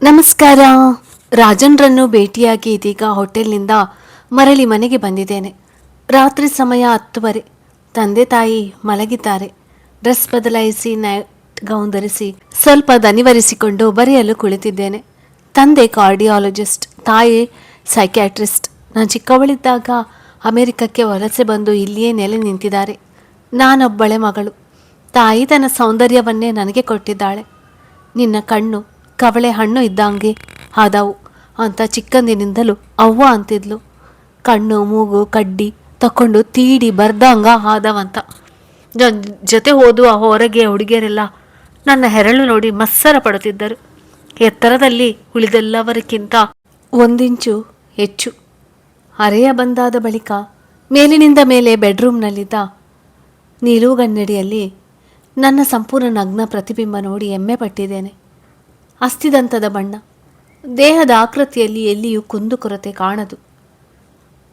ನಮಸ್ಕಾರ. ರಾಜನ್ರನ್ನು ಭೇಟಿಯಾಗಿ ಇದೀಗ ಹೋಟೆಲ್ನಿಂದ ಮರಳಿ ಮನೆಗೆ ಬಂದಿದ್ದೇನೆ. ರಾತ್ರಿ ಸಮಯ 10:30. ತಂದೆ ತಾಯಿ ಮಲಗಿದ್ದಾರೆ. ಡ್ರೆಸ್ ಬದಲಾಯಿಸಿ ನೈಟ್ ಗೌನ್ ಧರಿಸಿ ಸ್ವಲ್ಪ ದನಿವರಿಸಿಕೊಂಡು ಬರೆಯಲು ಕುಳಿತಿದ್ದೇನೆ. ತಂದೆ ಕಾರ್ಡಿಯಾಲಜಿಸ್ಟ್, ತಾಯಿ ಸೈಕ್ಯಾಟ್ರಿಸ್ಟ್. ನಾನು ಚಿಕ್ಕವಳಿದ್ದಾಗ ಅಮೆರಿಕಕ್ಕೆ ವಲಸೆ ಬಂದು ಇಲ್ಲಿಯೇ ನೆಲೆ ನಿಂತಿದ್ದಾರೆ. ನಾನೊಬ್ಬಳೆ ಮಗಳು. ತಾಯಿ ತನ್ನ ಸೌಂದರ್ಯವನ್ನೇ ನನಗೆ ಕೊಟ್ಟಿದ್ದಾಳೆ. ನಿನ್ನ ಕಣ್ಣು ಕವಳೆ ಹಣ್ಣು ಇದ್ದಂಗೆ ಆದವು ಅಂತ ಚಿಕ್ಕಂದಿನಿಂದಲೂ ಅವ್ವ ಅಂತಿದ್ಲು. ಕಣ್ಣು ಮೂಗು ಕಡ್ಡಿ ತಕೊಂಡು ತೀಡಿ ಬರ್ದಂಗ ಆದವಂತ. ಜೊತೆ ಓದುವ ಹೊರಗೆ ಹುಡುಗಿಯರೆಲ್ಲ ನನ್ನ ಹೆರಳು ನೋಡಿ ಮತ್ಸರ ಪಡುತ್ತಿದ್ದರು. ಎತ್ತರದಲ್ಲಿ ಉಳಿದೆಲ್ಲವರಿಗಿಂತ 1 ಇಂಚು ಹೆಚ್ಚು. ಅರೆಯ ಬಂದಾದ ಬಳಿಕ ಮೇಲಿನಿಂದ ಮೇಲೆ ಬೆಡ್ರೂಮ್ನಲ್ಲಿದ್ದ ನಿಲುಗನ್ನಡಿಯಲ್ಲಿ ನನ್ನ ಸಂಪೂರ್ಣ ನಗ್ನ ಪ್ರತಿಬಿಂಬ ನೋಡಿ ಹೆಮ್ಮೆ ಪಟ್ಟಿದ್ದೇನೆ. ಅಸ್ಥಿದಂತದ ಬಣ್ಣ, ದೇಹದ ಆಕೃತಿಯಲ್ಲಿ ಎಲ್ಲಿಯೂ ಕುಂದುಕೊರತೆ ಕಾಣದು.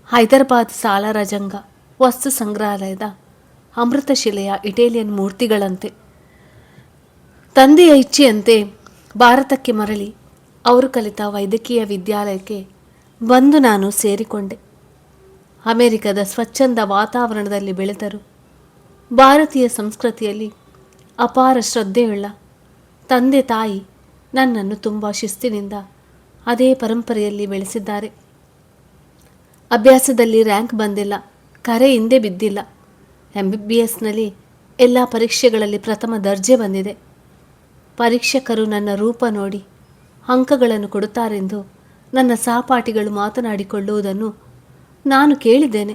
ಹೈದರಾಬಾದ್ ಸಾಲಾರಜಂಗ ವಸ್ತು ಸಂಗ್ರಹಾಲಯದ ಅಮೃತಶಿಲೆಯ ಇಟಾಲಿಯನ್ ಮೂರ್ತಿಗಳಂತೆ. ತಂದೆಯ ಇಚ್ಛೆಯಂತೆ ಭಾರತಕ್ಕೆ ಮರಳಿ ಅವರು ಕಲಿತ ವೈದ್ಯಕೀಯ ವಿದ್ಯಾಲಯಕ್ಕೆ ಬಂದು ನಾನು ಸೇರಿಕೊಂಡೆ. ಅಮೆರಿಕದ ಸ್ವಚ್ಛಂದ ವಾತಾವರಣದಲ್ಲಿ ಬೆಳೆದರು. ಭಾರತೀಯ ಸಂಸ್ಕೃತಿಯಲ್ಲಿ ಅಪಾರ ಶ್ರದ್ಧೆಯುಳ್ಳ ತಂದೆ ತಾಯಿ ನನ್ನನ್ನು ತುಂಬ ಶಿಸ್ತಿನಿಂದ ಅದೇ ಪರಂಪರೆಯಲ್ಲಿ ಬೆಳೆಸಿದ್ದಾರೆ. ಅಭ್ಯಾಸದಲ್ಲಿ ರ್ಯಾಂಕ್ ಬಂದಿಲ್ಲ, ಕರೆ ಹಿಂದೆ ಬಿದ್ದಿಲ್ಲ. MBBSನಲ್ಲಿ ಎಲ್ಲ ಪರೀಕ್ಷೆಗಳಲ್ಲಿ ಪ್ರಥಮ ದರ್ಜೆ ಬಂದಿದೆ. ಪರೀಕ್ಷಕರು ನನ್ನ ರೂಪ ನೋಡಿ ಅಂಕಗಳನ್ನು ಕೊಡುತ್ತಾರೆಂದು ನನ್ನ ಸಹಪಾಠಿಗಳು ಮಾತನಾಡಿಕೊಳ್ಳುವುದನ್ನು ನಾನು ಕೇಳಿದ್ದೇನೆ.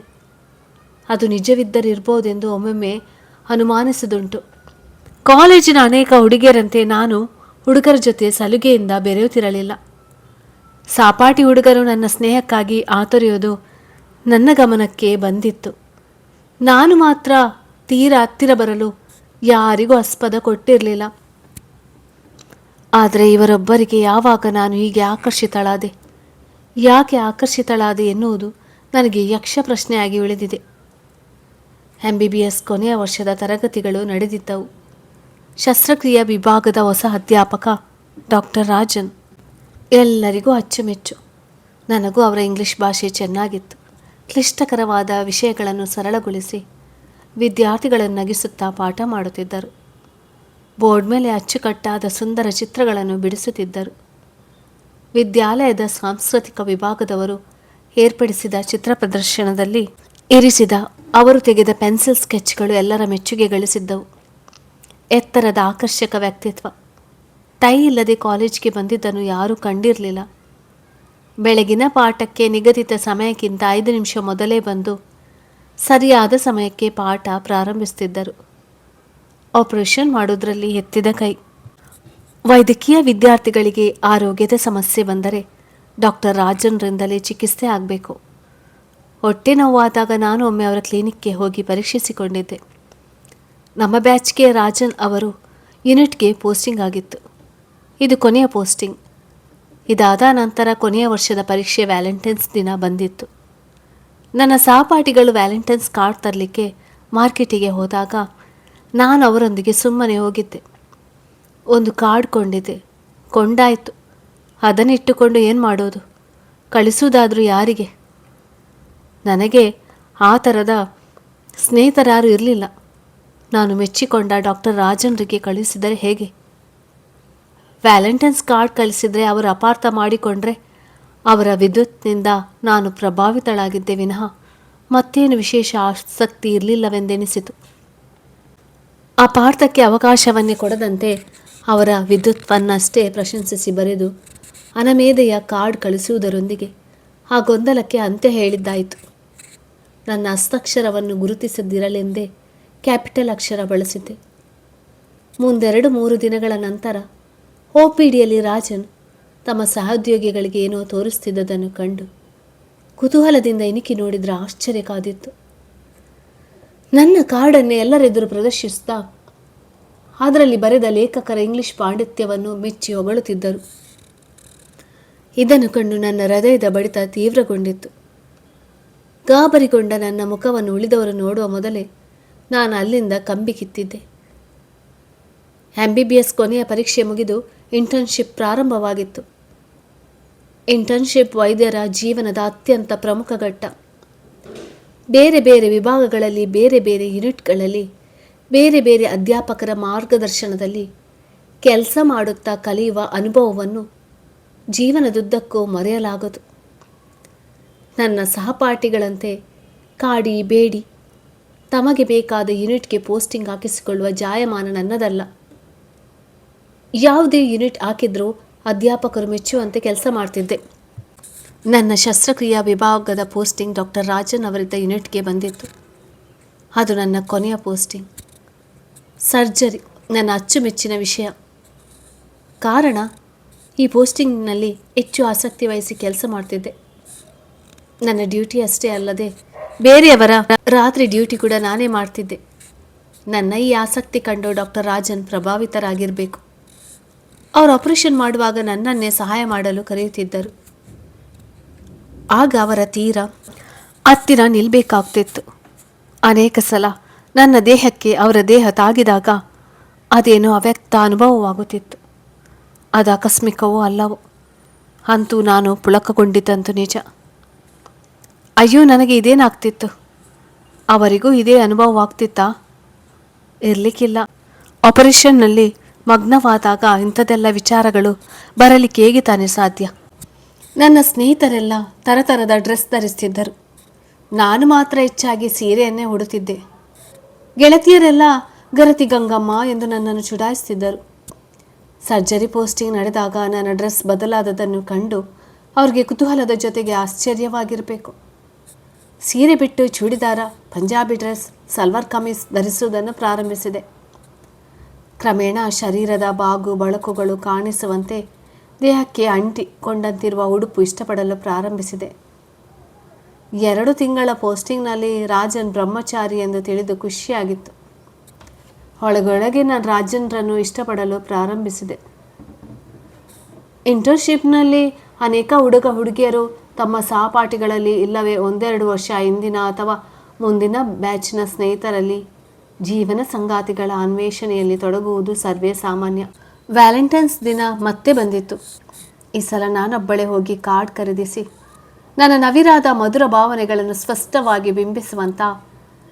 ಅದು ನಿಜವಿದ್ದರಿರ್ಬೋದೆಂದು ಒಮ್ಮೊಮ್ಮೆ ಅನುಮಾನಿಸುವುದುಂಟು. ಕಾಲೇಜಿನ ಅನೇಕ ಹುಡುಗಿಯರಂತೆ ನಾನು ಹುಡುಗರ ಜೊತೆ ಸಲುಗೆಯಿಂದ ಬೆರೆಯುತ್ತಿರಲಿಲ್ಲ. ಸಹಪಾಠಿ ಹುಡುಗರು ನನ್ನ ಸ್ನೇಹಕ್ಕಾಗಿ ಆತೊರೆಯೋದು ನನ್ನ ಗಮನಕ್ಕೆ ಬಂದಿತ್ತು. ನಾನು ಮಾತ್ರ ತೀರಾ ಹತ್ತಿರ ಬರಲು ಯಾರಿಗೂ ಆಸ್ಪದ ಕೊಟ್ಟಿರಲಿಲ್ಲ. ಆದರೆ ಇವರೊಬ್ಬರಿಗೆ ಯಾವಾಗ ನಾನು ಹೀಗೆ ಆಕರ್ಷಿತಳಾದೆ, ಯಾಕೆ ಆಕರ್ಷಿತಳಾದೆ ಎನ್ನುವುದು ನನಗೆ ಯಕ್ಷ ಪ್ರಶ್ನೆಯಾಗಿ ಉಳಿದಿದೆ. MBBS ಕೊನೆಯ ವರ್ಷದ ತರಗತಿಗಳು ನಡೆದಿದ್ದವು. ಶಸ್ತ್ರಕ್ರಿಯಾ ವಿಭಾಗದ ಹೊಸ ಅಧ್ಯಾಪಕ ಡಾಕ್ಟರ್ ರಾಜನ್. ಎಲ್ಲರಿಗೂ ಅಚ್ಚುಮೆಚ್ಚು. ನನಗೂ ಅವರ ಇಂಗ್ಲಿಷ್ ಭಾಷೆ ಚೆನ್ನಾಗಿತ್ತು. ಕ್ಲಿಷ್ಟಕರವಾದ ವಿಷಯಗಳನ್ನು ಸರಳಗೊಳಿಸಿ ವಿದ್ಯಾರ್ಥಿಗಳನ್ನು ನಗಿಸುತ್ತಾ ಪಾಠ ಮಾಡುತ್ತಿದ್ದರು. ಬೋರ್ಡ್ ಮೇಲೆ ಅಚ್ಚುಕಟ್ಟಾದ ಸುಂದರ ಚಿತ್ರಗಳನ್ನು ಬಿಡಿಸುತ್ತಿದ್ದರು. ವಿದ್ಯಾಲಯದ ಸಾಂಸ್ಕೃತಿಕ ವಿಭಾಗದವರು ಏರ್ಪಡಿಸಿದ ಚಿತ್ರ ಪ್ರದರ್ಶನದಲ್ಲಿ ಇರಿಸಿದ ಅವರು ತೆಗೆದ ಪೆನ್ಸಿಲ್ ಸ್ಕೆಚ್ಗಳು ಎಲ್ಲರ ಮೆಚ್ಚುಗೆ ಗಳಿಸಿದ್ದವು. ಎತ್ತರದ ಆಕರ್ಷಕ ವ್ಯಕ್ತಿತ್ವ. ಟೈ ಇಲ್ಲದೆ ಕಾಲೇಜಿಗೆ ಬಂದಿದ್ದನ್ನು ಯಾರೂ ಕಂಡಿರಲಿಲ್ಲ. ಬೆಳಗಿನ ಪಾಠಕ್ಕೆ ನಿಗದಿತ ಸಮಯಕ್ಕಿಂತ 5 ನಿಮಿಷ ಮೊದಲೇ ಬಂದು ಸರಿಯಾದ ಸಮಯಕ್ಕೆ ಪಾಠ ಪ್ರಾರಂಭಿಸುತ್ತಿದ್ದರು. ಆಪರೇಷನ್ ಮಾಡೋದ್ರಲ್ಲಿ ಎತ್ತಿದ ಕೈ. ವೈದ್ಯಕೀಯ ವಿದ್ಯಾರ್ಥಿಗಳಿಗೆ ಆರೋಗ್ಯದ ಸಮಸ್ಯೆ ಬಂದರೆ ಡಾಕ್ಟರ್ ರಾಜನ್ರಿಂದಲೇ ಚಿಕಿತ್ಸೆ ಆಗಬೇಕು. ಹೊಟ್ಟೆ ನೋವಾದಾಗ ನಾನು ಒಮ್ಮೆ ಅವರ ಕ್ಲಿನಿಕ್ಗೆ ಹೋಗಿ ಪರೀಕ್ಷಿಸಿಕೊಂಡಿದ್ದೆ. ನಮ್ಮ ಬ್ಯಾಚ್ಗೆ ರಾಜನ್ ಅವರು ಯೂನಿಟ್ಗೆ ಪೋಸ್ಟಿಂಗ್ ಆಗಿತ್ತು. ಇದು ಕೊನೆಯ ಪೋಸ್ಟಿಂಗ್. ಇದಾದ ನಂತರ ಕೊನೆಯ ವರ್ಷದ ಪರೀಕ್ಷೆ ವ್ಯಾಲೆಂಟೈನ್ಸ್ ದಿನ ಬಂದಿತ್ತು. ನನ್ನ ಸಹಪಾಠಿಗಳು ವ್ಯಾಲೆಂಟೈನ್ಸ್ ಕಾರ್ಡ್ ತರಲಿಕ್ಕೆ ಮಾರ್ಕೆಟಿಗೆ ಹೋದಾಗ ನಾನು ಅವರೊಂದಿಗೆ ಸುಮ್ಮನೆ ಹೋಗಿದ್ದೆ. ಒಂದು ಕಾರ್ಡ್ ಕೊಂಡಾಯಿತು. ಅದನ್ನಿಟ್ಟುಕೊಂಡು ಏನು ಮಾಡೋದು? ಕಳಿಸುವುದಾದರೂ ಯಾರಿಗೆ? ನನಗೆ ಆ ಥರದ ಸ್ನೇಹಿತರಾರು ಇರಲಿಲ್ಲ. ನಾನು ಮೆಚ್ಚಿಕೊಂಡ ಡಾಕ್ಟರ್ ರಾಜನ್ರಿಗೆ ಕಳಿಸಿದರೆ ಹೇಗೆ? ವ್ಯಾಲೆಂಟೈನ್ಸ್ ಕಾರ್ಡ್ ಕಳಿಸಿದರೆ ಅವರು ಅಪಾರ್ಥ ಮಾಡಿಕೊಂಡ್ರೆ ಅವರ ವಿದ್ಯುತ್ನಿಂದ ನಾನು ಪ್ರಭಾವಿತಳಾಗಿದ್ದೆ ವಿನಃ ಮತ್ತೇನು ವಿಶೇಷ ಆಸಕ್ತಿ ಇರಲಿಲ್ಲವೆಂದೆನಿಸಿತು. ಅಪಾರ್ಥಕ್ಕೆ ಅವಕಾಶವನ್ನೇ ಕೊಡದಂತೆ ಅವರ ವಿದ್ಯುತ್ವನ್ನಷ್ಟೇ ಪ್ರಶಂಸಿಸಿ ಬರೆದು ಅನಮೇದೆಯ ಕಾರ್ಡ್ ಕಳಿಸುವುದರೊಂದಿಗೆ ಆ ಗೊಂದಲಕ್ಕೆ ಅಂತ್ಯ ಹೇಳಿದ್ದಾಯಿತು. ನನ್ನ ಹಸ್ತಾಕ್ಷರವನ್ನು ಗುರುತಿಸದಿರಲೆಂದೇ ಕ್ಯಾಪಿಟಲ್ ಅಕ್ಷರ ಬಳಸಿದ್ದೆ. ಮುಂದೆರಡು 3 ದಿನಗಳ ನಂತರ OPDಯಲ್ಲಿ ರಾಜನ್ ತಮ್ಮ ಸಹೋದ್ಯೋಗಿಗಳಿಗೆ ಏನೋ ತೋರಿಸ್ತಿದ್ದದನ್ನು ಕಂಡು ಕುತೂಹಲದಿಂದ ಇಣುಕಿ ನೋಡಿದರೆ ಆಶ್ಚರ್ಯ ಕಾದಿತ್ತು. ನನ್ನ ಕಾರ್ಡನ್ನೇ ಎಲ್ಲರೆದುರು ಪ್ರದರ್ಶಿಸುತ್ತಾ ಅದರಲ್ಲಿ ಬರೆದ ಲೇಖಕರ ಇಂಗ್ಲಿಷ್ ಪಾಂಡಿತ್ಯವನ್ನು ಮೆಚ್ಚಿ ಹೊಗಳುತ್ತಿದ್ದರು. ಇದನ್ನು ಕಂಡು ನನ್ನ ಹೃದಯದ ಬಡಿತ ತೀವ್ರಗೊಂಡಿತ್ತು. ಗಾಬರಿಗೊಂಡ ನನ್ನ ಮುಖವನ್ನು ಉಳಿದವರು ನೋಡುವ ಮೊದಲೇ ನಾನು ಅಲ್ಲಿಂದ ಕಂಬಿ ಕಿತ್ತಿದ್ದೆ. MBBS ಕೊನೆಯ ಪರೀಕ್ಷೆ ಮುಗಿದು ಇಂಟರ್ನ್ಶಿಪ್ ಪ್ರಾರಂಭವಾಗಿತ್ತು. ಇಂಟರ್ನ್ಶಿಪ್ ವೈದ್ಯರ ಜೀವನದ ಅತ್ಯಂತ ಪ್ರಮುಖ ಘಟ್ಟ. ಬೇರೆ ಬೇರೆ ವಿಭಾಗಗಳಲ್ಲಿ, ಬೇರೆ ಬೇರೆ ಯೂನಿಟ್ಗಳಲ್ಲಿ, ಬೇರೆ ಬೇರೆ ಅಧ್ಯಾಪಕರ ಮಾರ್ಗದರ್ಶನದಲ್ಲಿ ಕೆಲಸ ಮಾಡುತ್ತಾ ಕಲಿಯುವ ಅನುಭವವನ್ನು ಜೀವನದುದ್ದಕ್ಕೂ ಮರೆಯಲಾಗದು. ನನ್ನ ಸಹಪಾಠಿಗಳಂತೆ ಕಾಡಿ ಬೇಡಿ ತಮಗೆ ಬೇಕಾದ ಯೂನಿಟ್ಗೆ ಪೋಸ್ಟಿಂಗ್ ಹಾಕಿಸಿಕೊಳ್ಳುವ ಜಾಯಮಾನ ನನ್ನದಲ್ಲ. ಯಾವುದೇ ಯೂನಿಟ್ ಹಾಕಿದ್ರೂ ಅಧ್ಯಾಪಕರು ಮೆಚ್ಚುವಂತೆ ಕೆಲಸ ಮಾಡ್ತಿದ್ದೆ. ನನ್ನ ಶಸ್ತ್ರಕ್ರಿಯಾ ವಿಭಾಗದ ಪೋಸ್ಟಿಂಗ್ ಡಾಕ್ಟರ್ ರಾಜನ್ ಅವರಿದ್ದ ಯೂನಿಟ್ಗೆ ಬಂದಿತ್ತು. ಅದು ನನ್ನ ಕೊನೆಯ ಪೋಸ್ಟಿಂಗ್. ಸರ್ಜರಿ ನನ್ನ ಅಚ್ಚುಮೆಚ್ಚಿನ ವಿಷಯ. ಕಾರಣ, ಈ ಪೋಸ್ಟಿಂಗ್ನಲ್ಲಿ ಹೆಚ್ಚು ಆಸಕ್ತಿ ವಹಿಸಿ ಕೆಲಸ ಮಾಡ್ತಿದ್ದೆ. ನನ್ನ ಡ್ಯೂಟಿ ಅಷ್ಟೇ ಅಲ್ಲದೆ ಬೇರೆಯವರ ರಾತ್ರಿ ಡ್ಯೂಟಿ ಕೂಡ ನಾನೇ ಮಾಡ್ತಿದ್ದೆ. ನನ್ನ ಈ ಆಸಕ್ತಿ ಕಂಡು ಡಾಕ್ಟರ್ ರಾಜನ್ ಪ್ರಭಾವಿತರಾಗಿರಬೇಕು. ಅವರು ಆಪರೇಷನ್ ಮಾಡುವಾಗ ನನ್ನನ್ನೇ ಸಹಾಯ ಮಾಡಲು ಕರೆಯುತ್ತಿದ್ದರು. ಆಗ ಅವರ ತೀರ ಹತ್ತಿರ ನಿಲ್ಲಬೇಕಾಗ್ತಿತ್ತು. ಅನೇಕ ಸಲ ನನ್ನ ದೇಹಕ್ಕೆ ಅವರ ದೇಹ ತಾಗಿದಾಗ ಅದೇನೋ ಅವ್ಯಕ್ತ ಅನುಭವವಾಗುತ್ತಿತ್ತು. ಅದು ಆಕಸ್ಮಿಕವೋ ಅಲ್ಲವೋ, ಅಂತೂ ನಾನು ಪುಳಕಗೊಂಡಿದ್ದಂತೂ ನಿಜ. ಅಯ್ಯೋ, ನನಗೆ ಇದೇನಾಗ್ತಿತ್ತು? ಅವರಿಗೂ ಇದೇ ಅನುಭವವಾಗ್ತಿತ್ತಾ? ಇರಲಿಕ್ಕಿಲ್ಲ. ಆಪರೇಷನ್ನಲ್ಲಿ ಮಗ್ನವಾದಾಗ ಇಂಥದ್ದೆಲ್ಲ ವಿಚಾರಗಳು ಬರಲಿಕ್ಕೆ ಹೇಗೆ ತಾನೇ ಸಾಧ್ಯ? ನನ್ನ ಸ್ನೇಹಿತರೆಲ್ಲ ಥರಥರದ ಡ್ರೆಸ್ ಧರಿಸ್ತಿದ್ದರು. ನಾನು ಮಾತ್ರ ಹೆಚ್ಚಾಗಿ ಸೀರೆಯನ್ನೇ ಉಡುತ್ತಿದ್ದೆ. ಗೆಳತಿಯರೆಲ್ಲ ಗರತಿ ಗಂಗಮ್ಮ ಎಂದು ನನ್ನನ್ನು ಚುಡಾಯಿಸ್ತಿದ್ದರು. ಸರ್ಜರಿ ಪೋಸ್ಟಿಂಗ್ ನಡೆದಾಗ ನನ್ನ ಡ್ರೆಸ್ ಬದಲಾದದನ್ನು ಕಂಡು ಅವ್ರಿಗೆ ಕುತೂಹಲದ ಜೊತೆಗೆ ಆಶ್ಚರ್ಯವಾಗಿರಬೇಕು. ಸೀರೆ ಬಿಟ್ಟು ಚೂಡಿದಾರ, ಪಂಜಾಬಿ ಡ್ರೆಸ್, ಸಲ್ವಾರ್ ಕಮೀಸ್ ಧರಿಸುವುದನ್ನು ಪ್ರಾರಂಭಿಸಿದೆ. ಕ್ರಮೇಣ ಶರೀರದ ಬಾಗು ಬಳಕುಗಳು ಕಾಣಿಸುವಂತೆ ದೇಹಕ್ಕೆ ಅಂಟಿಕೊಂಡಂತಿರುವ ಉಡುಪು ಇಷ್ಟಪಡಲು ಪ್ರಾರಂಭಿಸಿದೆ. 2 ತಿಂಗಳ ಪೋಸ್ಟಿಂಗ್ನಲ್ಲಿ ರಾಜನ್ ಬ್ರಹ್ಮಚಾರಿ ಎಂದು ತಿಳಿದು ಖುಷಿಯಾಗಿತ್ತು. ಒಳಗೊಳಗೆ ನಾನು ರಾಜನ್ರನ್ನು ಇಷ್ಟಪಡಲು ಪ್ರಾರಂಭಿಸಿದೆ. ಇಂಟರ್ನ್ಶಿಪ್ನಲ್ಲಿ ಅನೇಕ ಹುಡುಗ ಹುಡುಗಿಯರು ತಮ್ಮ ಸಹಪಾಠಿಗಳಲ್ಲಿ ಇಲ್ಲವೇ 1-2 ವರ್ಷ ಹಿಂದಿನ ಅಥವಾ ಮುಂದಿನ ಬ್ಯಾಚ್ನ ಸ್ನೇಹಿತರಲ್ಲಿ ಜೀವನ ಸಂಗಾತಿಗಳ ಅನ್ವೇಷಣೆಯಲ್ಲಿ ತೊಡಗುವುದು ಸರ್ವೇ ಸಾಮಾನ್ಯ. ವ್ಯಾಲೆಂಟೈನ್ಸ್ ದಿನ ಮತ್ತೆ ಬಂದಿತ್ತು. ಈ ಸಲ ನಾನೊಬ್ಬಳೇ ಹೋಗಿ ಕಾರ್ಡ್ ಖರೀದಿಸಿ ನನ್ನ ನವಿರಾದ ಮಧುರ ಭಾವನೆಗಳನ್ನು ಸ್ಪಷ್ಟವಾಗಿ ಬಿಂಬಿಸುವಂಥ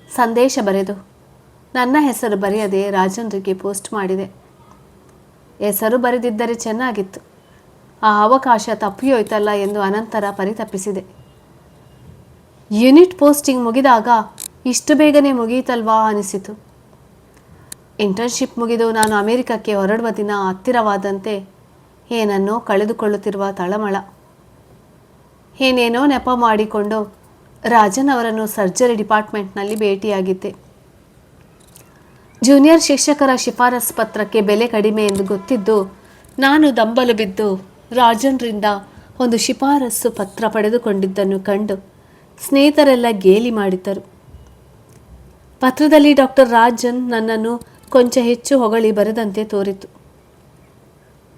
ಸಂದೇಶ ಬರೆದು ನನ್ನ ಹೆಸರು ಬರೆಯದೆ ರಾಜನ್ರಿಗೆ ಪೋಸ್ಟ್ ಮಾಡಿದೆ. ಹೆಸರು ಬರೆದಿದ್ದರೆ ಚೆನ್ನಾಗಿತ್ತು. ಆ ಅವಕಾಶ ತಪ್ಪಿಯೋಯ್ತಲ್ಲ ಎಂದು ಅನಂತರ ಪರಿತಪ್ಪಿಸಿದೆ. ಯೂನಿಟ್ ಪೋಸ್ಟಿಂಗ್ ಮುಗಿದಾಗ ಇಷ್ಟು ಬೇಗನೆ ಮುಗಿಯಿತಲ್ವಾ ಅನಿಸಿತು. ಇಂಟರ್ನ್ಶಿಪ್ ಮುಗಿದು ನಾನು ಅಮೆರಿಕಕ್ಕೆ ಹೊರಡುವ ದಿನ ಹತ್ತಿರವಾದಂತೆ ಏನನ್ನೋ ಕಳೆದುಕೊಳ್ಳುತ್ತಿರುವ ತಳಮಳ. ಏನೇನೋ ನೆಪ ಮಾಡಿಕೊಂಡು ರಾಜನ್ ಅವರನ್ನು ಸರ್ಜರಿ ಡಿಪಾರ್ಟ್ಮೆಂಟ್ನಲ್ಲಿ ಭೇಟಿಯಾಗಿದ್ದೆ. ಜೂನಿಯರ್ ಶಿಕ್ಷಕರ ಶಿಫಾರಸು ಪತ್ರಕ್ಕೆ ಬೆಲೆ ಕಡಿಮೆ ಎಂದು ಗೊತ್ತಿದ್ದು ನಾನು ದಂಬಲು ಬಿದ್ದು ರಾಜನ್ರಿಂದ ಒಂದು ಶಿಫಾರಸು ಪತ್ರ ಪಡೆದುಕೊಂಡಿದ್ದನ್ನು ಕಂಡು ಸ್ನೇಹಿತರೆಲ್ಲ ಗೇಲಿ ಮಾಡಿದ್ದರು. ಪತ್ರದಲ್ಲಿ ಡಾಕ್ಟರ್ ರಾಜನ್ ನನ್ನನ್ನು ಕೊಂಚ ಹೆಚ್ಚು ಹೊಗಳಿ ಬರೆದಂತೆ ತೋರಿತು.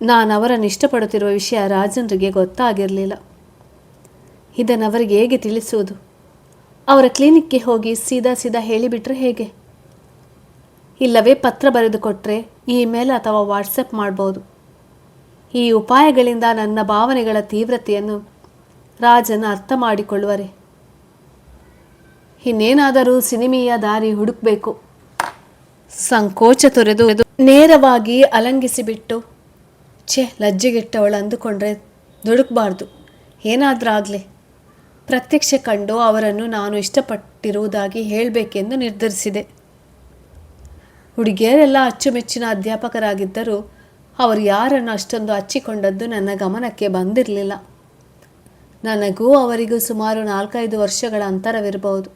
ನಾನು ಅವರನ್ನು ಇಷ್ಟಪಡುತ್ತಿರುವ ವಿಷಯ ರಾಜನ್ರಿಗೆ ಗೊತ್ತಾಗಿರಲಿಲ್ಲ. ಇದನ್ನು ಅವರಿಗೆ ಹೇಗೆ ತಿಳಿಸುವುದು? ಅವರ ಕ್ಲಿನಿಕ್ಗೆ ಹೋಗಿ ಸೀದಾ ಹೇಳಿಬಿಟ್ರೆ ಹೇಗೆ? ಇಲ್ಲವೇ ಪತ್ರ ಬರೆದು ಕೊಟ್ಟರೆ ಇಮೇಲ್ ಅಥವಾ ವಾಟ್ಸಪ್ ಮಾಡ್ಬೋದು. ಈ ಉಪಾಯಗಳಿಂದ ನನ್ನ ಭಾವನೆಗಳ ತೀವ್ರತೆಯನ್ನು ರಾಜನ್ ಅರ್ಥ ಮಾಡಿಕೊಳ್ಳುವರೆ. ಇನ್ನೇನಾದರೂ ಸಿನಿಮೀಯ ದಾರಿ ಹುಡುಕಬೇಕು. ಸಂಕೋಚ ತೊರೆದು ನೇರವಾಗಿ ಅಲಂಗಿಸಿಬಿಟ್ಟು ಲಜ್ಜೆಗೆಟ್ಟವಳು ಅಂದುಕೊಂಡ್ರೆ ದುಡುಕಬಾರ್ದು. ಏನಾದರೂ ಆಗಲಿ, ಪ್ರತ್ಯಕ್ಷ ಕಂಡು ಅವರನ್ನು ನಾನು ಇಷ್ಟಪಟ್ಟಿರುವುದಾಗಿ ಹೇಳಬೇಕೆಂದು ನಿರ್ಧರಿಸಿದೆ. ಹುಡುಗಿಯರೆಲ್ಲ ಅಚ್ಚುಮೆಚ್ಚಿನ ಅಧ್ಯಾಪಕರಾಗಿದ್ದರೂ ಅವರು ಯಾರನ್ನು ಅಷ್ಟೊಂದು ಹಚ್ಚಿಕೊಂಡದ್ದು ನನ್ನ ಗಮನಕ್ಕೆ ಬಂದಿರಲಿಲ್ಲ. ನನಗೂ ಅವರಿಗೂ ಸುಮಾರು 4-5 ವರ್ಷಗಳ ಅಂತರವಿರಬಹುದು.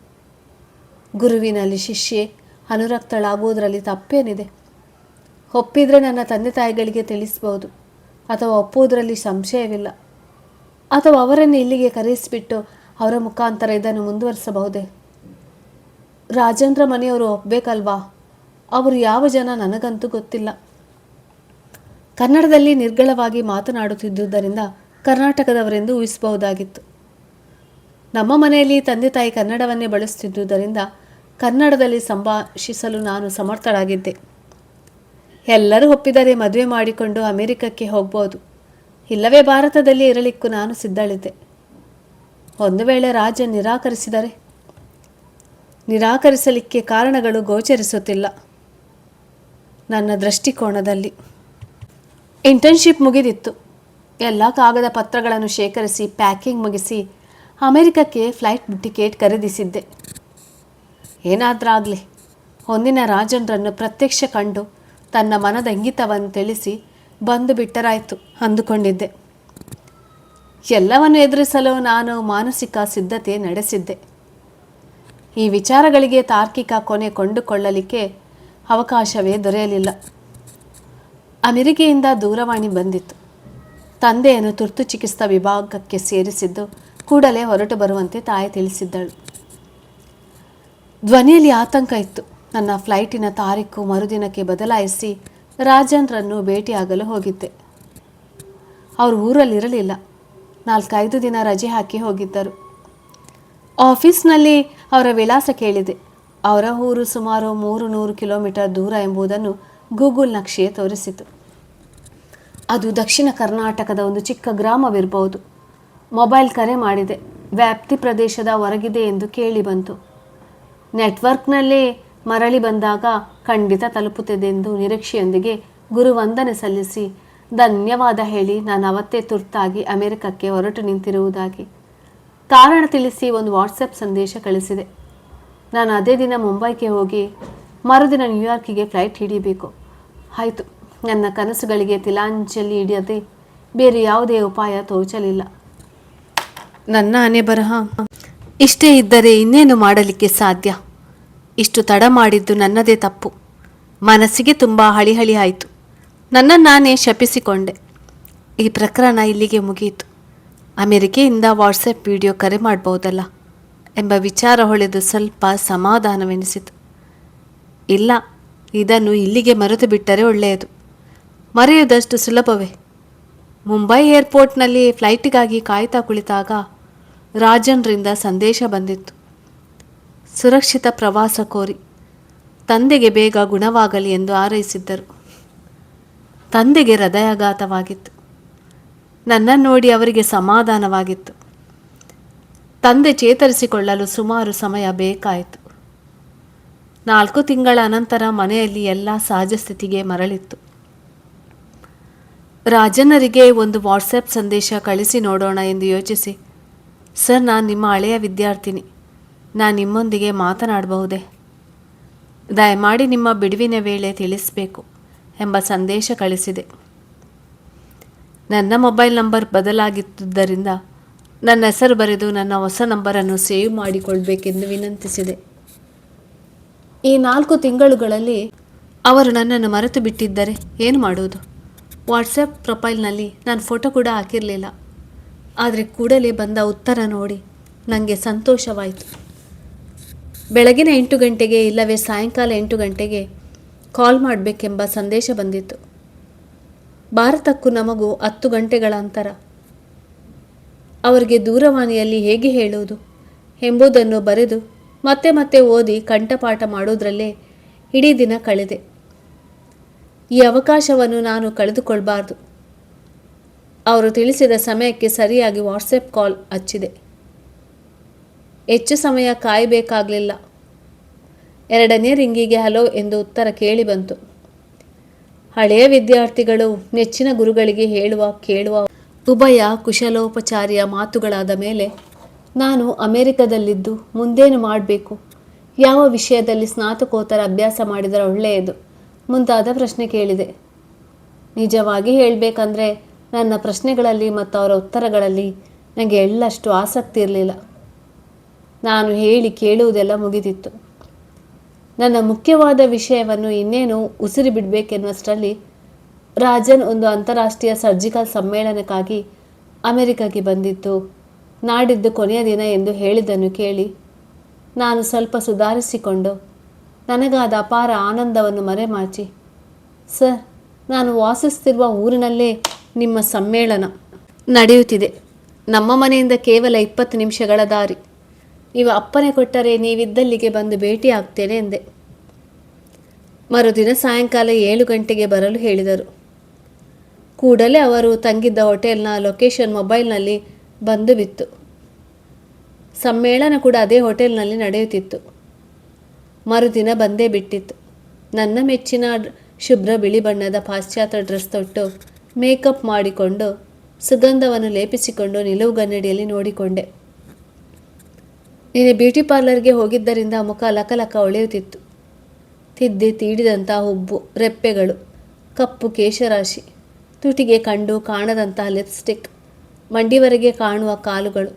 ಗುರುವಿನಲ್ಲಿ ಶಿಷ್ಯೆ ಅನುರಕ್ತಳಾಗುವುದರಲ್ಲಿ ತಪ್ಪೇನಿದೆ? ಒಪ್ಪಿದರೆ ನನ್ನ ತಂದೆ ತಾಯಿಗಳಿಗೆ ತಿಳಿಸ್ಬೋದು, ಅಥವಾ ಒಪ್ಪುವುದರಲ್ಲಿ ಸಂಶಯವಿಲ್ಲ. ಅಥವಾ ಅವರನ್ನು ಇಲ್ಲಿಗೆ ಕರೆಸಿಬಿಟ್ಟು ಅವರ ಮುಖಾಂತರ ಇದನ್ನು ಮುಂದುವರಿಸಬಹುದೇ? ರಾಜೇಂದ್ರ ಮನೆಯವರು ಒಪ್ಪಬೇಕಲ್ವಾ? ಅವರು ಯಾವ ಜನ ನನಗಂತೂ ಗೊತ್ತಿಲ್ಲ. ಕನ್ನಡದಲ್ಲಿ ನಿರ್ಗಳವಾಗಿ ಮಾತನಾಡುತ್ತಿದ್ದುದರಿಂದ ಕರ್ನಾಟಕದವರೆಂದು ಊಹಿಸಬಹುದಾಗಿತ್ತು. ನಮ್ಮ ಮನೆಯಲ್ಲಿ ತಂದೆ ತಾಯಿ ಕನ್ನಡವನ್ನೇ ಬಳಸುತ್ತಿದ್ದುದರಿಂದ ಕನ್ನಡದಲ್ಲಿ ಸಂಭಾಷಿಸಲು ನಾನು ಸಮರ್ಥಳಾಗಿದ್ದೆ. ಎಲ್ಲರೂ ಒಪ್ಪಿದರೆ ಮದುವೆ ಮಾಡಿಕೊಂಡು ಅಮೆರಿಕಕ್ಕೆ ಹೋಗ್ಬೋದು. ಇಲ್ಲವೇ ಭಾರತದಲ್ಲಿ ಇರಲಿಕ್ಕೂ ನಾನು ಸಿದ್ಧಳಿದ್ದೆ. ಒಂದು ವೇಳೆ ರಾಜನ್ ನಿರಾಕರಿಸಿದರೆ? ನಿರಾಕರಿಸಲಿಕ್ಕೆ ಕಾರಣಗಳು ಗೋಚರಿಸುತ್ತಿಲ್ಲ ನನ್ನ ದೃಷ್ಟಿಕೋನದಲ್ಲಿ. ಇಂಟರ್ನ್ಶಿಪ್ ಮುಗಿದಿತ್ತು. ಎಲ್ಲ ಕಾಗದ ಪತ್ರಗಳನ್ನು ಶೇಖರಿಸಿ ಪ್ಯಾಕಿಂಗ್ ಮುಗಿಸಿ ಅಮೆರಿಕಕ್ಕೆ ಫ್ಲೈಟ್ ಟಿಕೆಟ್ ಖರೀದಿಸಿದ್ದೆ. ಏನಾದ್ರಾಗಲಿ ಒಂದಿನ ರಾಜನ್ರನ್ನು ಪ್ರತ್ಯಕ್ಷ ಕಂಡು ತನ್ನ ಮನದ ಇಂಗಿತವನ್ನು ತಿಳಿಸಿ ಬಂದು ಬಿಟ್ಟರಾಯಿತು ಅಂದುಕೊಂಡಿದ್ದೆ. ಎಲ್ಲವನ್ನು ಎದುರಿಸಲು ನಾನು ಮಾನಸಿಕ ಸಿದ್ಧತೆ ನಡೆಸಿದ್ದೆ. ಈ ವಿಚಾರಗಳಿಗೆ ತಾರ್ಕಿಕ ಕೊನೆ ಕೊಂಡುಕೊಳ್ಳಲಿಕ್ಕೆ ಅವಕಾಶವೇ ದೊರೆಯಲಿಲ್ಲ. ಅಮೆರಿಕೆಯಿಂದ ದೂರವಾಣಿ ಬಂದಿತ್ತು. ತಂದೆಯನ್ನು ತುರ್ತು ಚಿಕಿತ್ಸಾ ವಿಭಾಗಕ್ಕೆ ಸೇರಿಸಿದ್ದು ಕೂಡಲೇ ಹೊರಟು ಬರುವಂತೆ ತಾಯಿ ತಿಳಿಸಿದ್ದಳು. ಧ್ವನಿಯಲ್ಲಿ ಆತಂಕ ಇತ್ತು. ನನ್ನ ಫ್ಲೈಟಿನ ತಾರೀಕು ಮರುದಿನಕ್ಕೆ ಬದಲಾಯಿಸಿ ರಾಜನ್ರನ್ನು ಭೇಟಿಯಾಗಲು ಹೋಗಿದ್ದೆ. ಅವರು ಊರಲ್ಲಿರಲಿಲ್ಲ. 4-5 ದಿನ ರಜೆ ಹಾಕಿ ಹೋಗಿದ್ದರು. ಆಫೀಸ್ನಲ್ಲಿ ಅವರ ವಿಳಾಸ ಕೇಳಿದೆ. ಅವರ ಊರು ಸುಮಾರು 300 ಕಿಲೋಮೀಟರ್ ದೂರ ಎಂಬುದನ್ನು ಗೂಗಲ್ ನಕ್ಷೆ ತೋರಿಸಿತು. ಅದು ದಕ್ಷಿಣ ಕರ್ನಾಟಕದ ಒಂದು ಚಿಕ್ಕ ಗ್ರಾಮವಿರಬಹುದು. ಮೊಬೈಲ್ ಕರೆ ಮಾಡಿದೆ. ವ್ಯಾಪ್ತಿ ಪ್ರದೇಶದ ಹೊರಗಿದೆ ಎಂದು ಕೇಳಿ ಬಂತು. ನೆಟ್ವರ್ಕ್ನಲ್ಲೇ ಮರಳಿ ಬಂದಾಗ ಖಂಡಿತ ತಲುಪುತ್ತದೆ ಎಂದು ನಿರೀಕ್ಷೆಯೊಂದಿಗೆ ಗುರುವಂದನೆ ಸಲ್ಲಿಸಿ ಧನ್ಯವಾದ ಹೇಳಿ ನಾನು ಅವತ್ತೇ ತುರ್ತಾಗಿ ಅಮೆರಿಕಕ್ಕೆ ಹೊರಟು ನಿಂತಿರುವುದಾಗಿ ಕಾರಣ ತಿಳಿಸಿ ಒಂದು ವಾಟ್ಸಪ್ ಸಂದೇಶ ಕಳಿಸಿದೆ. ನಾನು ಅದೇ ದಿನ ಮುಂಬೈಗೆ ಹೋಗಿ ಮರುದಿನ ನ್ಯೂಯಾರ್ಕಿಗೆ ಫ್ಲೈಟ್ ಹಿಡಿಯಬೇಕು. ಆಯಿತು. ನನ್ನ ಕನಸುಗಳಿಗೆ ತಿಲಾಂಜಲಿ ಹಿಡಿಯದೆ ಬೇರೆ ಯಾವುದೇ ಉಪಾಯ ತೋಚಲಿಲ್ಲ. ನನ್ನ ಹಣೆ ಬರಹ ಇಷ್ಟೇ ಇದ್ದರೆ ಇನ್ನೇನು ಮಾಡಲಿಕ್ಕೆ ಸಾಧ್ಯ? ಇಷ್ಟು ತಡ ಮಾಡಿದ್ದು ನನ್ನದೇ ತಪ್ಪು. ಮನಸ್ಸಿಗೆ ತುಂಬ ಹಳಿಹಳಿ ಆಯಿತು. ನನ್ನನ್ನು ನಾನೇ ಶಪಿಸಿಕೊಂಡೆ. ಈ ಪ್ರಕರಣ ಇಲ್ಲಿಗೆ ಮುಗಿಯಿತು. ಅಮೆರಿಕೆಯಿಂದ ವಾಟ್ಸಪ್ ವಿಡಿಯೋ ಕರೆ ಮಾಡಬಹುದಲ್ಲ ಎಂಬ ವಿಚಾರ ಹೊಳೆದು ಸ್ವಲ್ಪ ಸಮಾಧಾನವೆನಿಸಿತು. ಇಲ್ಲ, ಇದನ್ನು ಇಲ್ಲಿಗೆ ಮರೆತು ಬಿಟ್ಟರೆ ಒಳ್ಳೆಯದು. ಮರೆಯುವುದಷ್ಟು ಸುಲಭವೇ. ಮುಂಬೈ ಏರ್ಪೋರ್ಟ್ನಲ್ಲಿ ಫ್ಲೈಟಿಗಾಗಿ ಕಾಯ್ತಾ ಕುಳಿತಾಗ ರಾಜನ್ರಿಂದ ಸಂದೇಶ ಬಂದಿತ್ತು. ಸುರಕ್ಷಿತ ಪ್ರವಾಸ ಕೋರಿ ತಂದೆಗೆ ಬೇಗ ಗುಣವಾಗಲಿ ಎಂದು ಹಾರೈಸಿದ್ದರು. ತಂದೆಗೆ ಹೃದಯಾಘಾತವಾಗಿತ್ತು. ನನ್ನನ್ನು ನೋಡಿ ಅವರಿಗೆ ಸಮಾಧಾನವಾಗಿತ್ತು. ತಂದೆ ಚೇತರಿಸಿಕೊಳ್ಳಲು ಸುಮಾರು ಸಮಯ ಬೇಕಾಯಿತು. 4 ತಿಂಗಳ ಅನಂತರ ಮನೆಯಲ್ಲಿ ಎಲ್ಲ ಸಹಜ ಸ್ಥಿತಿಗೆ ಮರಳಿತ್ತು. ರಾಜನರಿಗೆ ಒಂದು ವಾಟ್ಸಪ್ ಸಂದೇಶ ಕಳಿಸಿ ನೋಡೋಣ ಎಂದು ಯೋಚಿಸಿ, ಸರ್, ನಾನು ನಿಮ್ಮ ಹಳೆಯ ವಿದ್ಯಾರ್ಥಿನಿ. ನಾನು ನಿಮ್ಮೊಂದಿಗೆ ಮಾತನಾಡಬಹುದೇ? ದಯಮಾಡಿ ನಿಮ್ಮ ಬಿಡುವಿನ ವೇಳೆ ತಿಳಿಸಬೇಕು ಎಂಬ ಸಂದೇಶ ಕಳಿಸಿದೆ. ನನ್ನ ಮೊಬೈಲ್ ನಂಬರ್ ಬದಲಾಗಿದ್ದುದರಿಂದ ನನ್ನ ಹೆಸರು ಬರೆದು ನನ್ನ ಹೊಸ ನಂಬರನ್ನು ಸೇವ್ ಮಾಡಿಕೊಳ್ಬೇಕೆಂದು ವಿನಂತಿಸಿದೆ. ಈ 4 ತಿಂಗಳುಗಳಲ್ಲಿ ಅವರು ನನ್ನನ್ನು ಮರೆತು ಬಿಟ್ಟಿದ್ದರೆ ಏನು ಮಾಡುವುದು? ವಾಟ್ಸಪ್ ಪ್ರೊಫೈಲ್ನಲ್ಲಿ ನಾನು ಫೋಟೋ ಕೂಡ ಹಾಕಿರಲಿಲ್ಲ. ಆದರೆ ಕೂಡಲೇ ಬಂದ ಉತ್ತರ ನೋಡಿ ನನಗೆ ಸಂತೋಷವಾಯಿತು. ಬೆಳಗಿನ 8 ಗಂಟೆಗೆ ಇಲ್ಲವೇ ಸಾಯಂಕಾಲ 8 ಗಂಟೆಗೆ ಕಾಲ್ ಮಾಡಬೇಕೆಂಬ ಸಂದೇಶ ಬಂದಿತ್ತು. ಭಾರತಕ್ಕೂ ನಮಗೂ 10 ಗಂಟೆಗಳ ಅಂತರ. ಅವರಿಗೆ ದೂರವಾಣಿಯಲ್ಲಿ ಹೇಗೆ ಹೇಳುವುದು ಎಂಬುದನ್ನು ಬರೆದು ಮತ್ತೆ ಮತ್ತೆ ಓದಿ ಕಂಠಪಾಠ ಮಾಡೋದ್ರಲ್ಲೇ ಇಡೀ ದಿನ ಕಳೆದೆ. ಈ ಅವಕಾಶವನ್ನು ನಾನು ಕಳೆದುಕೊಳ್ಬಾರ್ದು. ಅವರು ತಿಳಿಸಿದ ಸಮಯಕ್ಕೆ ಸರಿಯಾಗಿ ವಾಟ್ಸಪ್ ಕಾಲ್ ಹಚ್ಚಿದೆ. ಹೆಚ್ಚು ಸಮಯ ಕಾಯಬೇಕಾಗಲಿಲ್ಲ. 2ನೇ ರಿಂಗಿಗೆ ಹಲೋ ಎಂದು ಉತ್ತರ ಕೇಳಿ ಬಂತು. ಹಳೆಯ ವಿದ್ಯಾರ್ಥಿಗಳು ನೆಚ್ಚಿನ ಗುರುಗಳಿಗೆ ಹೇಳುವ ಕೇಳುವ ಉಭಯ ಕುಶಲೋಪಚಾರಿಯ ಮಾತುಗಳಾದ ಮೇಲೆ ನಾನು ಅಮೆರಿಕದಲ್ಲಿದ್ದು ಮುಂದೇನು ಮಾಡಬೇಕು, ಯಾವ ವಿಷಯದಲ್ಲಿ ಸ್ನಾತಕೋತ್ತರ ಅಭ್ಯಾಸ ಮಾಡಿದರೆ ಒಳ್ಳೆಯದು ಮುಂತಾದ ಪ್ರಶ್ನೆ ಕೇಳಿದೆ. ನಿಜವಾಗಿ ಹೇಳಬೇಕಂದ್ರೆ ನನ್ನ ಪ್ರಶ್ನೆಗಳಲ್ಲಿ ಮತ್ತು ಅವರ ಉತ್ತರಗಳಲ್ಲಿ ನನಗೆ ಎಳ್ಳಷ್ಟು ಆಸಕ್ತಿ ಇರಲಿಲ್ಲ. ನಾನು ಹೇಳಿ ಕೇಳುವುದೆಲ್ಲ ಮುಗಿದಿತ್ತು. ನನ್ನ ಮುಖ್ಯವಾದ ವಿಷಯವನ್ನು ಇನ್ನೇನು ಉಸಿರು ಬಿಡಬೇಕೆನ್ನುವಷ್ಟರಲ್ಲಿ ರಾಜನ್ ಒಂದು ಅಂತಾರಾಷ್ಟ್ರೀಯ ಸರ್ಜಿಕಲ್ ಸಮ್ಮೇಳನಕ್ಕಾಗಿ ಅಮೆರಿಕಕ್ಕೆ ಬಂದಿದ್ದು ನಾಡಿದ್ದು ಕೊನೆಯ ದಿನ ಎಂದು ಹೇಳಿದ್ದನ್ನು ಕೇಳಿ ನಾನು ಸ್ವಲ್ಪ ಸುಧಾರಿಸಿಕೊಂಡು ನನಗಾದ ಅಪಾರ ಆನಂದವನ್ನು ಮರೆಮಾಚಿ, ಸರ್, ನಾನು ವಾಸಿಸ್ತಿರುವ ಊರಿನಲ್ಲೇ ನಿಮ್ಮ ಸಮ್ಮೇಳನ ನಡೆಯುತ್ತಿದೆ. ನಮ್ಮ ಮನೆಯಿಂದ ಕೇವಲ 20 ನಿಮಿಷಗಳ ದಾರಿ. ನೀವು ಅಪ್ಪಣೆ ಕೊಟ್ಟರೆ ನೀವಿದ್ದಲ್ಲಿಗೆ ಬಂದು ಭೇಟಿ ಆಗ್ತೇನೆ ಎಂದೆ. ಮರುದಿನ ಸಾಯಂಕಾಲ 7 ಗಂಟೆಗೆ ಬರಲು ಹೇಳಿದರು. ಕೂಡಲೇ ಅವರು ತಂಗಿದ್ದ ಹೋಟೆಲ್ನ ಲೊಕೇಶನ್ ಮೊಬೈಲ್ನಲ್ಲಿ ಬಂದು ಬಿತ್ತು. ಸಮ್ಮೇಳನ ಕೂಡ ಅದೇ ಹೋಟೆಲ್ನಲ್ಲಿ ನಡೆಯುತ್ತಿತ್ತು. ಮರುದಿನ ಬಂದೇ ಬಿಟ್ಟಿತ್ತು. ನನ್ನ ಮೆಚ್ಚಿನ ಶುಭ್ರ ಬಿಳಿ ಬಣ್ಣದ ಪಾಶ್ಚಾತ್ಯ ಡ್ರೆಸ್ ತೊಟ್ಟು ಮೇಕಪ್ ಮಾಡಿಕೊಂಡು ಸುಗಂಧವನ್ನು ಲೇಪಿಸಿಕೊಂಡು ನಿಲುವುಗನ್ನಡಿಯಲ್ಲಿ ನೋಡಿಕೊಂಡೆ. ನೀನು ಬ್ಯೂಟಿ ಪಾರ್ಲರ್ಗೆ ಹೋಗಿದ್ದರಿಂದ ಮುಖ ಲಕಲಕ ಹೊಳೆಯುತ್ತಿತ್ತು. ತಿದ್ದಿ ತೀಡಿದಂಥ ಹುಬ್ಬು, ರೆಪ್ಪೆಗಳು, ಕಪ್ಪು ಕೇಶರಾಶಿ, ತುಟಿಗೆ ಕಂಡು ಕಾಣದಂತಹ ಲಿಪ್ಸ್ಟಿಕ್, ಮಂಡಿವರೆಗೆ ಕಾಣುವ ಕಾಲುಗಳು,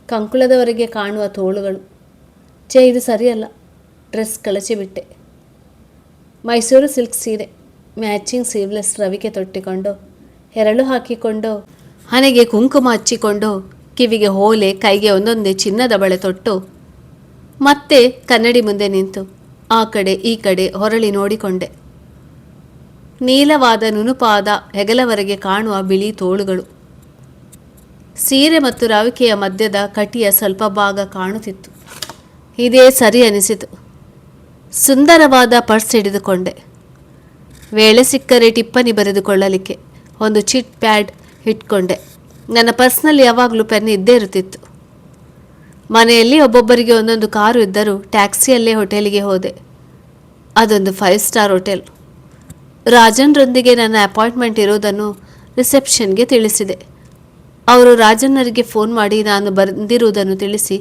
ಕಂಕುಳದವರೆಗೆ ಕಾಣುವ ತೋಳುಗಳು. ಇದು ಸರಿಯಲ್ಲ. ಡ್ರೆಸ್ ಕಳಚಿಬಿಟ್ಟೆ. ಮೈಸೂರು ಸಿಲ್ಕ್ ಸೀರೆ, ಮ್ಯಾಚಿಂಗ್ ಸೀವ್ಲೆಸ್ ರವಿಕೆ ತೊಟ್ಟಿಕೊಂಡು, ಹೆರಳು ಹಾಕಿಕೊಂಡು, ಹಣೆಗೆ ಕುಂಕುಮ ಹಚ್ಚಿಕೊಂಡು, ಕಿವಿಗೆ ಹೋಲೆ, ಕೈಗೆ ಒಂದೊಂದೇ ಚಿನ್ನದ ಬಳೆ ತೊಟ್ಟು, ಮತ್ತೆ ಕನ್ನಡಿ ಮುಂದೆ ನಿಂತು ಆ ಕಡೆ ಈ ಕಡೆ ಹೊರಳಿ ನೋಡಿಕೊಂಡೆ. ನೀಲವಾದ ನುಣುಪಾದ ಹೆಗಲವರೆಗೆ ಕಾಣುವ ಬಿಳಿ ತೋಳುಗಳು. ಸೀರೆ ಮತ್ತು ರವಿಕೆಯ ಮಧ್ಯದ ಕಟಿಯ ಸ್ವಲ್ಪ ಭಾಗ ಕಾಣುತ್ತಿತ್ತು. ಇದೇ ಸರಿ ಅನಿಸಿತು. ಸುಂದರವಾದ ಪರ್ಸ್ ಹಿಡಿದುಕೊಂಡೆ. ವೇಳೆ ಸಿಕ್ಕರೆ ಟಿಪ್ಪಣಿ ಬರೆದುಕೊಳ್ಳಲಿಕ್ಕೆ ಒಂದು ಚಿಟ್ ಪ್ಯಾಡ್ ಇಟ್ಕೊಂಡೆ. ನನ್ನ ಪರ್ಸ್ನಲ್ಲಿ ಯಾವಾಗಲೂ ಪೆನ್ ಇದ್ದೇ ಇರುತ್ತಿತ್ತು. ಮನೆಯಲ್ಲಿ ಒಬ್ಬೊಬ್ಬರಿಗೆ ಒಂದೊಂದು ಕಾರು ಇದ್ದರೂ ಟ್ಯಾಕ್ಸಿಯಲ್ಲೇ ಹೋಟೆಲಿಗೆ ಹೋದೆ. ಅದೊಂದು 5 ಸ್ಟಾರ್ ಹೋಟೆಲ್. ರಾಜನ್ರೊಂದಿಗೆ ನನ್ನ ಅಪಾಯಿಂಟ್ಮೆಂಟ್ ಇರೋದನ್ನು ರಿಸೆಪ್ಷನ್ಗೆ ತಿಳಿಸಿದೆ. ಅವರು ರಾಜನ್ನರಿಗೆ ಫೋನ್ ಮಾಡಿ ನಾನು ಬಂದಿರುವುದನ್ನು ತಿಳಿಸಿ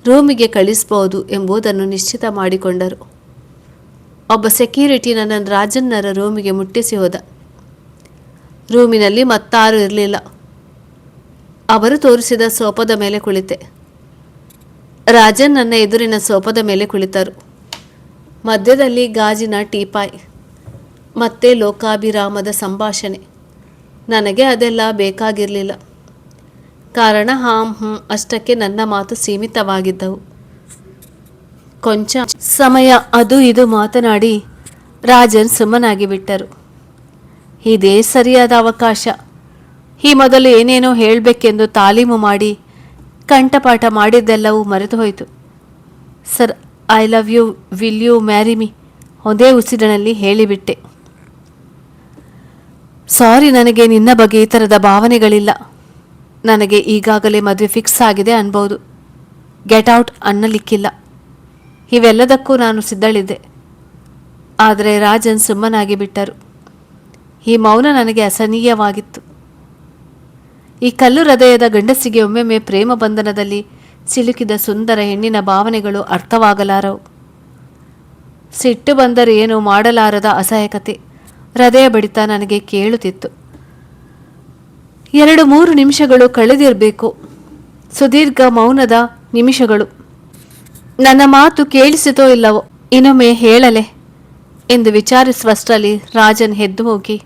ರೂಮಿಗೆ ಕಳಿಸಬಹುದು ಎಂಬುದನ್ನು ನಿಶ್ಚಿತ ಮಾಡಿಕೊಂಡರು. ಒಬ್ಬ ಸೆಕ್ಯೂರಿಟಿ ನನ್ನನ್ನು ರಾಜನ್ನರ ರೂಮಿಗೆ ಮುಟ್ಟಿಸಿ ಹೋದ. ರೂಮಿನಲ್ಲಿ ಮತ್ತಾರೂ ಇರಲಿಲ್ಲ. ಅವರು ತೋರಿಸಿದ ಸೋಫಾದ ಮೇಲೆ ಕುಳಿತೆ. ರಾಜನ್ ನನ್ನ ಎದುರಿನ ಸೋಫಾದ ಮೇಲೆ ಕುಳಿತರು. ಮಧ್ಯದಲ್ಲಿ ಗಾಜಿನ ಟೀಪಾಯ್, ಮತ್ತೆ ಲೋಕಾಭಿರಾಮದ ಸಂಭಾಷಣೆ. ನನಗೆ ಅದೆಲ್ಲ ಬೇಕಾಗಿರಲಿಲ್ಲ. ಕಾರಣ ಅಷ್ಟಕ್ಕೆ ನನ್ನ ಮಾತು ಸೀಮಿತವಾಗಿದ್ದವು. ಕೊಂಚ ಸಮಯ ಅದು ಇದು ಮಾತನಾಡಿ ರಾಜನ್ ಸುಮ್ಮನಾಗಿ ಬಿಟ್ಟರು. ಇದೇ ಸರಿಯಾದ ಅವಕಾಶ. ಈ ಮೊದಲು ಏನೇನೋ ಹೇಳಬೇಕೆಂದು ತಾಲೀಮು ಮಾಡಿ ಕಂಠಪಾಠ ಮಾಡಿದ್ದೆಲ್ಲವೂ ಮರೆತು ಹೋಯಿತು. Sir, I love you, will you marry me ಒಂದೇ ಉಸಿರಿನಲ್ಲಿ ಹೇಳಿಬಿಟ್ಟೆ. ಸಾರಿ, ನನಗೆ ನಿನ್ನ ಬಗ್ಗೆ ಈ ಥರದ ಭಾವನೆಗಳಿಲ್ಲ. ನನಗೆ ಈಗಾಗಲೇ ಮದುವೆ ಫಿಕ್ಸ್ ಆಗಿದೆ ಅನ್ಬೋದು. Get out ಅನ್ನಲಿಕ್ಕಿಲ್ಲ. ಇವೆಲ್ಲದಕ್ಕೂ ನಾನು ಸಿದ್ಧಳಿದ್ದೆ. ಆದರೆ ರಾಜನ್ ಸುಮ್ಮನಾಗಿ ಬಿಟ್ಟರು. ಈ ಮೌನ ನನಗೆ ಅಸಹನೀಯವಾಗಿತ್ತು. ಈ ಕಲ್ಲು ಹೃದಯದ ಗಂಡಸಿಗೆ ಒಮ್ಮೆಮ್ಮೆ ಪ್ರೇಮ ಬಂಧನದಲ್ಲಿ ಸಿಲುಕಿದ ಸುಂದರ ಹೆಣ್ಣಿನ ಭಾವನೆಗಳು ಅರ್ಥವಾಗಲಾರವು. ಸಿಟ್ಟು ಬಂದರೆ ಏನೂ ಮಾಡಲಾರದ ಅಸಹಾಯಕತೆ, ಹೃದಯ ಬಡಿತ ನನಗೆ ಕೇಳುತ್ತಿತ್ತು. 2-3 ನಿಮಿಷಗಳು ಕಳೆದಿರಬೇಕು. ಸುದೀರ್ಘ ಮೌನದ ನಿಮಿಷಗಳು. ನನ್ನ ಮಾತು ಕೇಳಿಸಿತೋ ಇಲ್ಲವೋ, ಇನ್ನೊಮ್ಮೆ ಹೇಳಲೆ ಎಂದು ವಿಚಾರಿಸುವಷ್ಟರಲ್ಲಿ ರಾಜನ್ ಎದ್ದು ಹೋಗಿ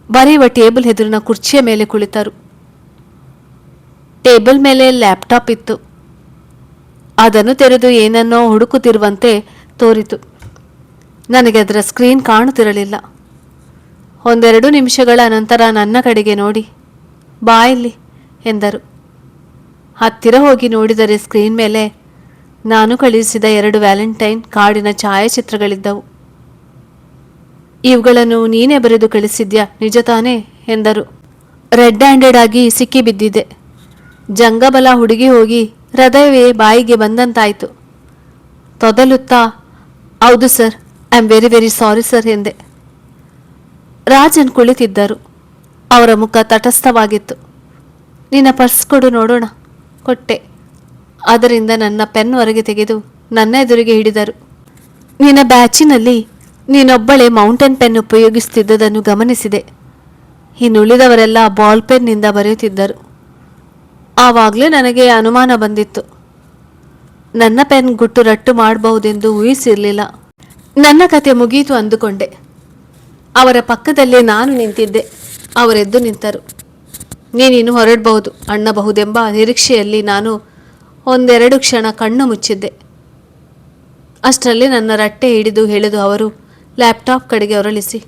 ಬರೆಯುವ ಟೇಬಲ್ ಎದುರಿನ ಕುರ್ಚಿಯ ಮೇಲೆ ಕುಳಿತರು. ಟೇಬಲ್ ಮೇಲೆ ಲ್ಯಾಪ್ಟಾಪ್ ಇತ್ತು. ಅದನ್ನು ತೆರೆದು ಏನನ್ನೋ ಹುಡುಕುತ್ತಿರುವಂತೆ ತೋರಿತು. ನನಗೆ ಅದರ ಸ್ಕ್ರೀನ್ ಕಾಣುತ್ತಿರಲಿಲ್ಲ. 1-2 ನಿಮಿಷಗಳ ನಂತರ ನನ್ನ ಕಡೆಗೆ ನೋಡಿ, ಬಾ ಇಲ್ಲಿ ಎಂದರು. ಹತ್ತಿರ ಹೋಗಿ ನೋಡಿದರೆ ಸ್ಕ್ರೀನ್ ಮೇಲೆ ನಾನು ಕಳುಹಿಸಿದ 2 ವ್ಯಾಲೆಂಟೈನ್ ಕಾರ್ಡಿನ ಛಾಯಾಚಿತ್ರಗಳಿದ್ದವು. ಇವುಗಳನ್ನು ನೀನೇ ಬರೆದು ಕಳಿಸಿದ್ಯಾ, ನಿಜ ತಾನೇ ಎಂದರು. ರೆಡ್ ಹ್ಯಾಂಡೆಡ್ ಆಗಿ ಸಿಕ್ಕಿ ಬಿದ್ದಿದ್ದೆ. ಜಂಗಬಲ ಹುಡುಗಿ ಹೋಗಿ ಹೃದಯವೇ ಬಾಯಿಗೆ ಬಂದಂತಾಯಿತು. ತೊದಲುತ್ತಾ, ಹೌದು sir, I am very very sorry sir ಎಂದೆ. ರಾಜನ್ ಕುಳಿತಿದ್ದರು. ಅವರ ಮುಖ ತಟಸ್ಥವಾಗಿತ್ತು. ನಿನ್ನ ಪರ್ಸ್ ಕೊಡು ನೋಡೋಣ. ಕೊಟ್ಟೆ. ಅದರಿಂದ ನನ್ನ ಪೆನ್ ಹೊರಗೆ ತೆಗೆದು ನನ್ನ ಎದುರಿಗೆ ಹಿಡಿದರು. ನಿನ್ನ ಬ್ಯಾಚಿನಲ್ಲಿ ನೀನೊಬ್ಬಳೇ ಮೌಂಟೇನ್ ಪೆನ್ ಉಪಯೋಗಿಸುತ್ತಿದ್ದುದನ್ನು ಗಮನಿಸಿದೆ. ಇನ್ನುಳಿದವರೆಲ್ಲ ಬಾಲ್ ಪೆನ್ನಿಂದ ಬರೆಯುತ್ತಿದ್ದರು. ಆವಾಗಲೇ ನನಗೆ ಅನುಮಾನ ಬಂದಿತ್ತು. ನನ್ನ ಪೆನ್ ಗುಟ್ಟು ರಟ್ಟು ಮಾಡಬಹುದೆಂದು ಊಹಿಸಿರಲಿಲ್ಲ. ನನ್ನ ಕತೆ ಮುಗಿಯಿತು ಅಂದುಕೊಂಡೆ. ಅವರ ಪಕ್ಕದಲ್ಲೇ ನಾನು ನಿಂತಿದ್ದೆ. ಅವರೆದ್ದು ನಿಂತರು. ನೀನಿನ್ನು ಹೊರಡಬಹುದು ಅನ್ನಬಹುದೆಂಬ ನಿರೀಕ್ಷೆಯಲ್ಲಿ ನಾನು 1-2 ಕ್ಷಣ ಕಣ್ಣು ಮುಚ್ಚಿದ್ದೆ. ಅಷ್ಟರಲ್ಲಿ ನನ್ನ ರಟ್ಟೆ ಹಿಡಿದು ಎಳೆದು ಅವರು ಲ್ಯಾಪ್ಟಾಪ್ ಕಡೆಗೆ ಹೊರಳಿಸಿ,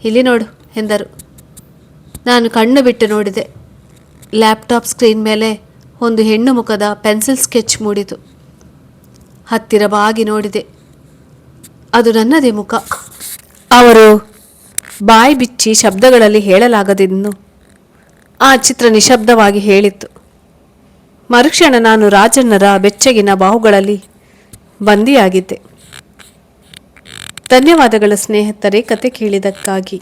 ಇಲ್ಲಿ ನೋಡು ಎಂದರು. ನಾನು ಕಣ್ಣು ಬಿಟ್ಟು ನೋಡಿದೆ. ಲ್ಯಾಪ್ಟಾಪ್ ಸ್ಕ್ರೀನ್ ಮೇಲೆ ಒಂದು ಹೆಣ್ಣು ಮುಖದ ಪೆನ್ಸಿಲ್ ಸ್ಕೆಚ್ ಮೂಡಿತು. ಹತ್ತಿರ ಬಾಗಿ ನೋಡಿದೆ. ಅದು ನನ್ನದೇ ಮುಖ. ಅವರು ಬಾಯಿ ಬಿಚ್ಚಿ ಶಬ್ದಗಳಲ್ಲಿ ಹೇಳಲಾಗದೆಂದು ಆ ಚಿತ್ರ ನಿಶಬ್ದವಾಗಿ ಹೇಳಿತ್ತು. ಮರುಕ್ಷಣ ನಾನು ರಾಜಣ್ಣರ ಬೆಚ್ಚಗಿನ ಬಾಹುಗಳಲ್ಲಿ ಬಂದಿಯಾಗಿದ್ದೆ. ಧನ್ಯವಾದಗಳ ಸ್ನೇಹಿತರೆ, ಕತೆ ಕೇಳಿದ್ದಕ್ಕಾಗಿ.